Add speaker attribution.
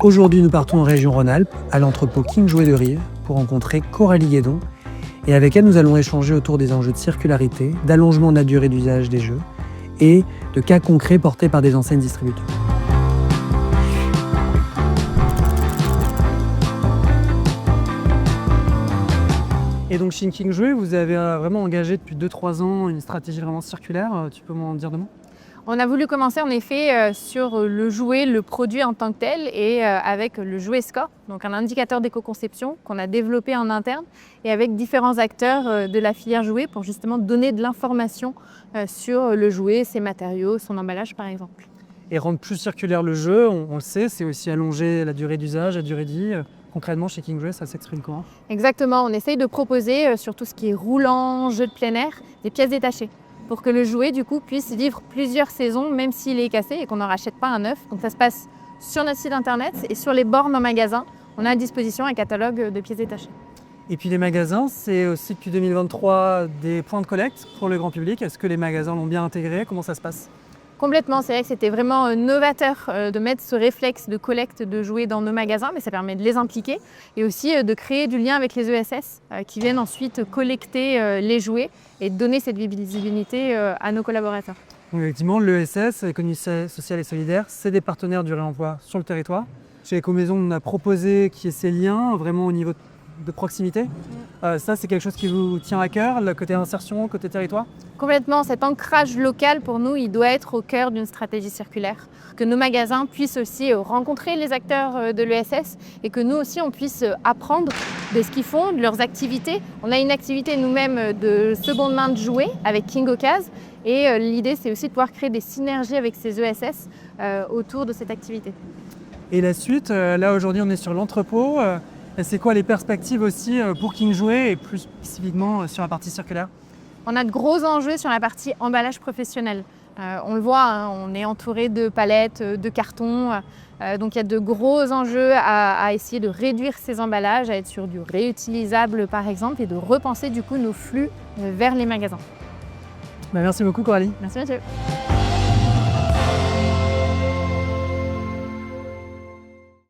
Speaker 1: Aujourd'hui, nous partons en région Rhône-Alpes, à l'entrepôt King Jouet de Rives, pour rencontrer Coralie Guédon. Et avec elle, nous allons échanger autour des enjeux de circularité, d'allongement de la durée d'usage des jeux et de cas concrets portés par des enseignes distributeurs. Et donc chez King Jouet, vous avez vraiment engagé depuis 2-3 ans une stratégie vraiment circulaire. Tu peux m'en dire deux mots ?
Speaker 2: On a voulu commencer en effet sur le jouet, le produit en tant que tel et avec le jouet score, donc un indicateur d'éco-conception qu'on a développé en interne et avec différents acteurs de la filière jouet pour justement donner de l'information sur le jouet, ses matériaux, son emballage par exemple.
Speaker 1: Et rendre plus circulaire le jeu, on le sait, c'est aussi allonger la durée d'usage, la durée de vie. Concrètement, chez King Jouet, ça s'exprime comment ?
Speaker 2: Exactement, on essaye de proposer sur tout ce qui est roulant, jeu de plein air, des pièces détachées, pour que le jouet du coup puisse vivre plusieurs saisons même s'il est cassé et qu'on n'en rachète pas un neuf. Donc ça se passe sur notre site internet et sur les bornes en magasin, on a à disposition un catalogue de pièces détachées.
Speaker 1: Et puis les magasins, c'est aussi depuis 2023 des points de collecte pour le grand public. Est-ce que les magasins l'ont bien intégré ? Comment ça se passe ?
Speaker 2: Complètement, c'est vrai que c'était vraiment novateur de mettre ce réflexe de collecte de jouets dans nos magasins, mais ça permet de les impliquer et aussi de créer du lien avec les ESS qui viennent ensuite collecter les jouets et donner cette visibilité à nos collaborateurs.
Speaker 1: Donc effectivement, l'ESS, l'économie sociale et solidaire, c'est des partenaires du réemploi sur le territoire. Chez Ecomaison, on a proposé qu'il y ait ces liens vraiment au niveau de proximité. Ça, c'est quelque chose qui vous tient à cœur, le côté insertion, côté territoire ?
Speaker 2: Complètement, cet ancrage local pour nous, il doit être au cœur d'une stratégie circulaire. Que nos magasins puissent aussi rencontrer les acteurs de l'ESS et que nous aussi on puisse apprendre de ce qu'ils font, de leurs activités. On a une activité nous-mêmes de seconde main de jouets avec King Occasion et l'idée c'est aussi de pouvoir créer des synergies avec ces ESS autour de cette activité.
Speaker 1: Et la suite, là aujourd'hui on est sur l'entrepôt. C'est quoi les perspectives aussi pour King Jouet et plus spécifiquement sur la partie circulaire ?
Speaker 2: On a de gros enjeux sur la partie emballage professionnel. On le voit, hein, on est entouré de palettes, de cartons. Donc il y a de gros enjeux à essayer de réduire ces emballages, à être sur du réutilisable par exemple et de repenser du coup nos flux vers les magasins.
Speaker 1: Merci beaucoup Coralie.
Speaker 2: Merci Mathieu.